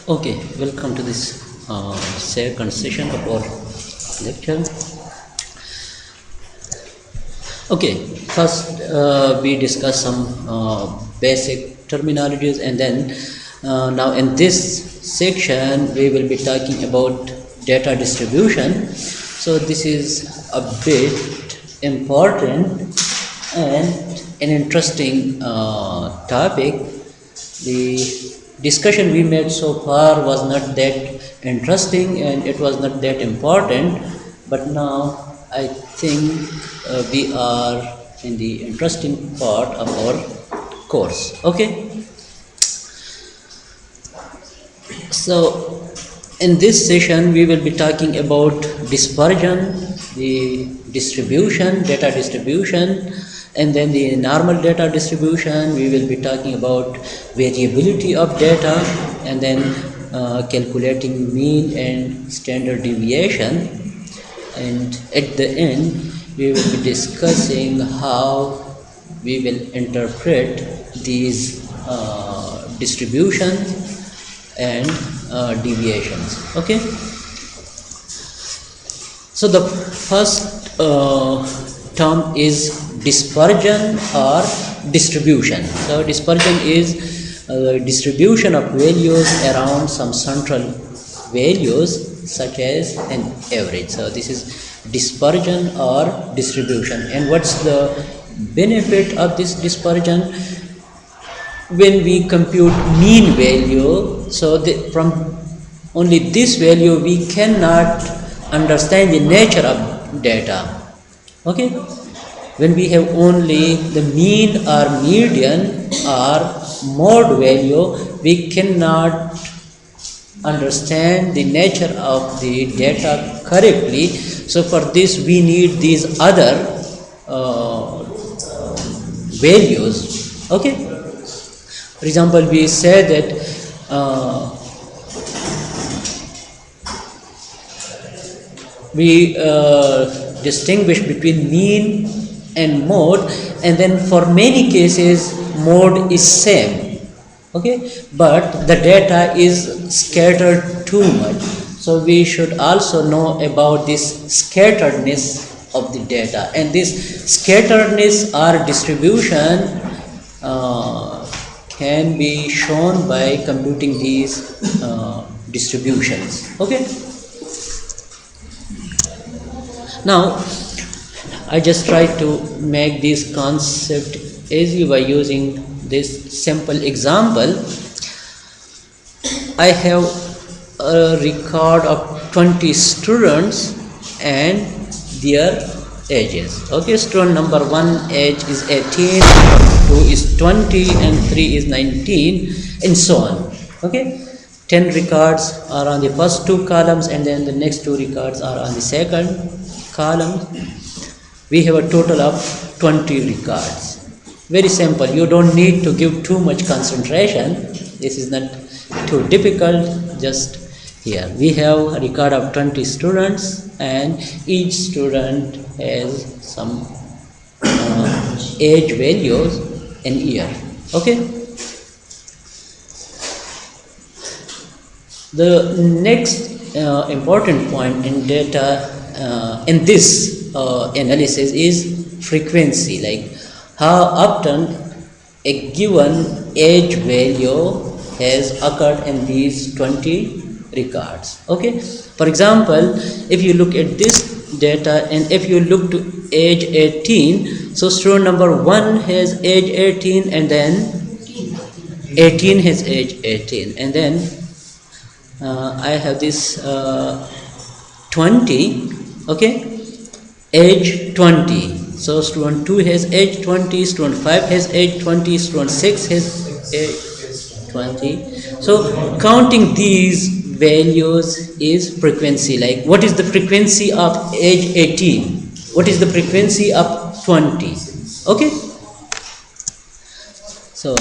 Okay, welcome to this second session of our lecture. Okay, first we discuss some basic terminologies, and then now in this section we will be talking about data distribution. So this is a bit important and an interesting topic. The discussion we made so far was not that interesting and it was not that important, but now I think we are in the interesting part of our course. Okay, so in this session we will be talking about dispersion, the distribution, data distribution, and then the normal data distribution. We will be talking about variability of data, and then calculating mean and standard deviation, and at the end we will be discussing how we will interpret these distributions and deviations. Okay, so the first term is dispersion or distribution. So dispersion is distribution of values around some central values such as an average. So this is dispersion or distribution. And what's the benefit of this dispersion? When we compute mean value, so from only this value we cannot understand the nature of data. Okay, when we have only the mean or median or mode value, we cannot understand the nature of the data correctly. So for this we need these other values. Okay, for example, we say that we distinguish between mean and mode, and then for many cases mode is same. Okay, but the data is scattered too much, so we should also know about this scatteredness of the data, and this scatteredness or distribution can be shown by computing these distributions. Okay, now I just try to make this concept easy by using this simple example. I have a record of 20 students and their ages. Okay, student number 1 age is 18, 2 is 20, and 3 is 19, and so on. Okay, 10 records are on the first two columns, and then the next two records are on the second column. We have a total of 20 records. Very simple. You don't need to give too much concentration. This is not too difficult. Just here we have a record of 20 students, and each student has some age values in year. Okay, the next important point in data in this analysis is frequency, like how often a given age value has occurred in these 20 records. Okay, for example, if you look at this data and if you look to age 18, so student number 1 has age 18, and then 18 has age 18, and then I have this 20. Okay, age 20. So student 2 has age 20, student 5 has age 20, student 6 has age 20. So counting these values is frequency. Like, what is the frequency of age 18? What is the frequency of 20? Okay, so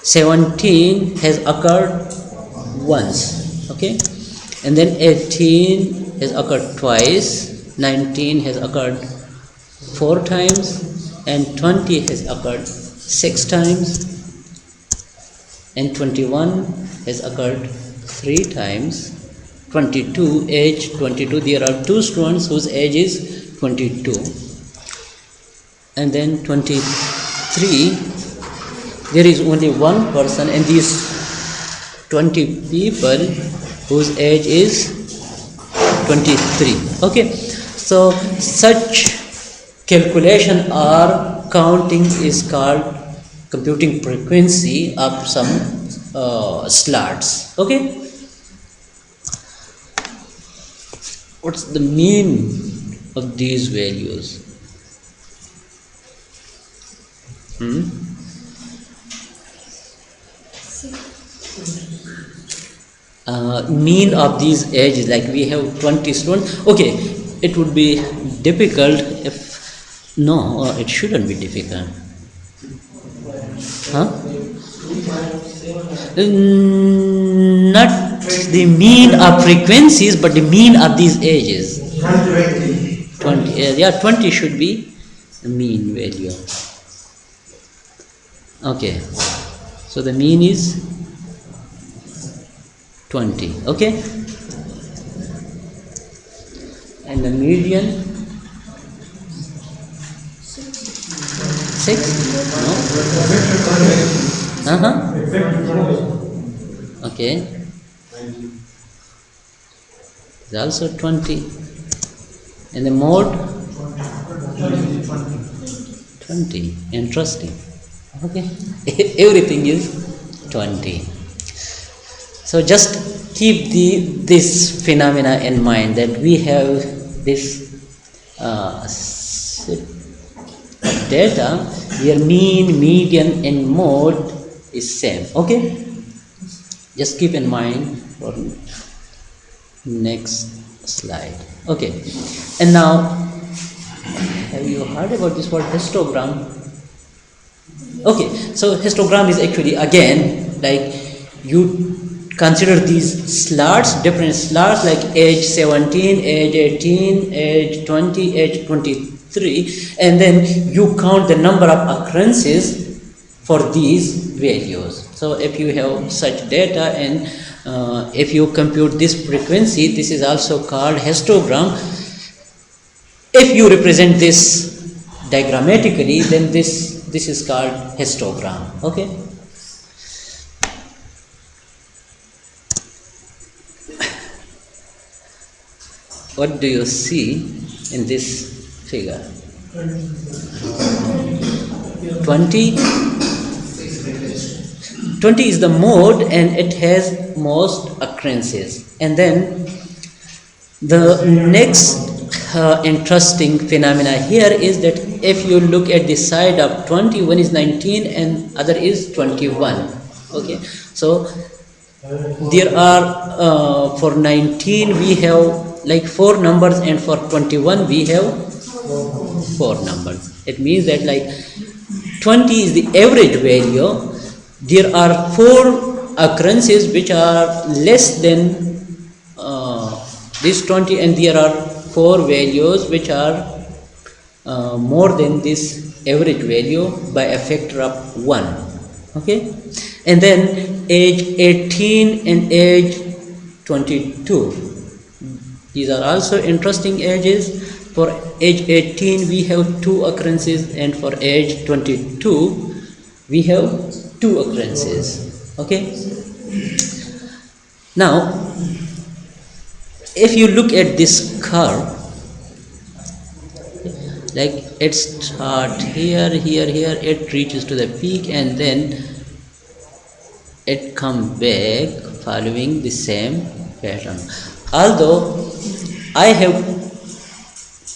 17 has occurred once. Okay, and then 18 has occurred twice, 19 has occurred 4 times, and 20 has occurred 6 times. and 21 has occurred 3 times. 22, age 22, there are 2 students whose age is 22, and then 23, there is only one person, and these 20 people whose age is 23. Okay, so such calculation or counting is called computing frequency of some slots. Okay, what's the mean of these values? Mean of these ages, like we have 20 students. Okay, it would be difficult if no, it shouldn't be difficult. Not the mean of frequencies, but the mean of these ages. 20. Yeah, 20 should be the mean value. Okay, so the mean is 20. Okay, and the median 6. No. Okay, it's also 20, and the mode 20. Interesting. Okay, everything is 20. So just keep this phenomena in mind, that we have this set of data where mean, median and mode is same. Okay, just keep in mind for next slide. Okay, and now have you heard about this word histogram? Okay, so histogram is actually, again, like you consider these slots, different slots, like age 17, age 18, age 20, age 23, and then you count the number of occurrences for these values. So if you have such data and if you compute this frequency, this is also called histogram. If you represent this diagrammatically, then this is called histogram. Okay, what do you see in this figure? 20 is the mode, and it has most occurrences. And then the next interesting phenomena here is that if you look at the side of 20, one is 19 and other is 21. Okay, so there are for 19 we have like 4 numbers, and for 21 we have 4 numbers. It means that like 20 is the average value. There are 4 occurrences which are less than this 20, and there are 4 values which are more than this average value by a factor of 1. Okay, and then age 18 and age 22, these are also interesting ages. For age 18 we have 2 occurrences, and for age 22 we have 2 occurrences. Okay, now if you look at this curve, like it starts here, it reaches to the peak, and then it comes back following the same pattern. Although I have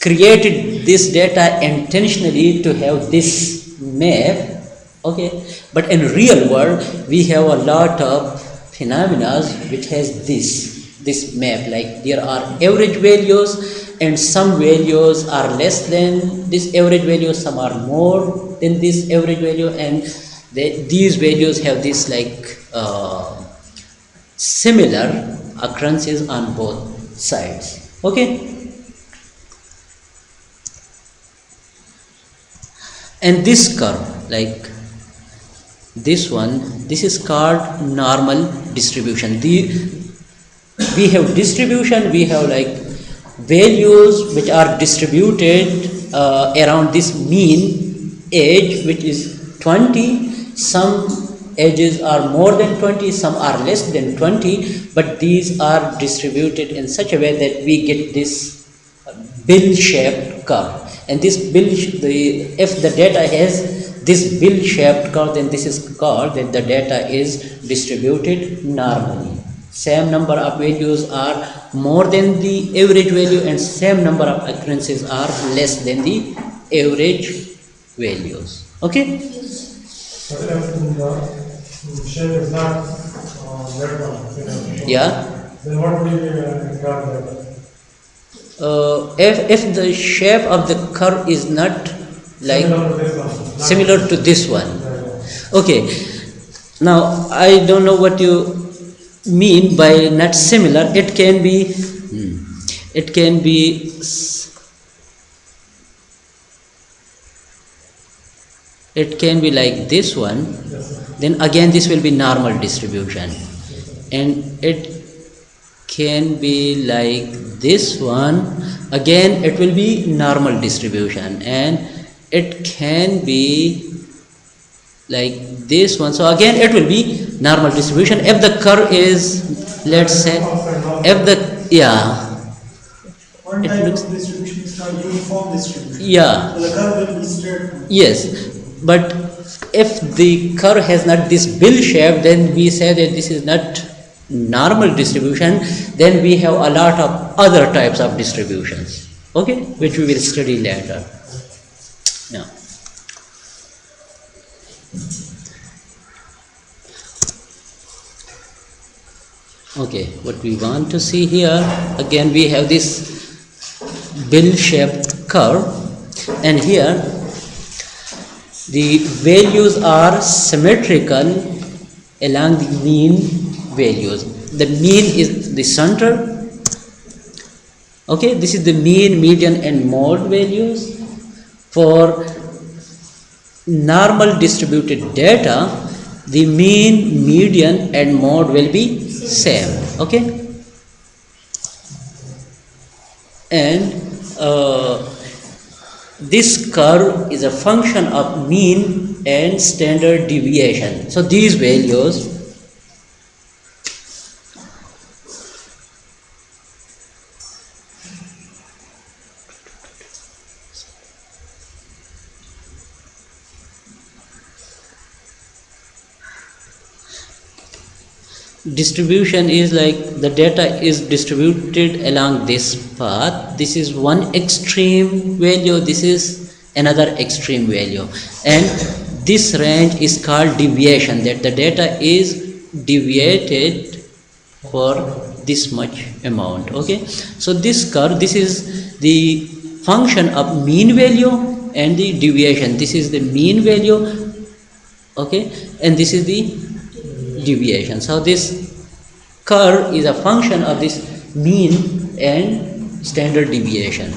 created this data intentionally to have this map, okay, but in real world we have a lot of phenomena which has this map, like there are average values and some values are less than this average value, some are more than this average value, and these values have this like similar occurrences on both sides. Okay, and this curve, like this one, this is called normal distribution. We have distribution, we have like values which are distributed around this mean age, which is 20. Some ages are more than 20, some are less than 20, but these are distributed in such a way that we get this bill-shaped curve. And this if the data has this bill-shaped curve, then this is called that the data is distributed normally. Same number of values are more than the average value, and same number of occurrences are less than the average values. Okay? But if the shape is not that one, Yeah. then what will be got If the shape of the curve is not like similar to this one. Okay. Now I don't know what you mean by not similar. It can be like this one. Then again this will be normal distribution, and it can be like this one. Again it will be normal distribution, and it can be like this one. So again it will be normal distribution if the curve is, let's say, if the One it type looks, of distribution is called uniform distribution. yeah, So the curve will be straight. yes, but if the curve has not this bill shape, then we say that this is not normal distribution. Then we have a lot of other types of distributions, okay, which we will study later. Yeah. Okay, what we want to see here, again we have this bill-shaped curve, and here the values are symmetrical along the mean values. The mean is the center. Okay, this is the mean, median and mode values. For normal distributed data, the mean, median and mode will be same. Okay, and this curve is a function of mean and standard deviation. So these values distribution is like the data is distributed along this path. This is one extreme value, this is another extreme value, and this range is called deviation, that the data is deviated for this much amount. Okay, so this curve, this is the function of mean value and the deviation. This is the mean value, okay, and this is the deviation. So this curve is a function of this mean and standard deviation.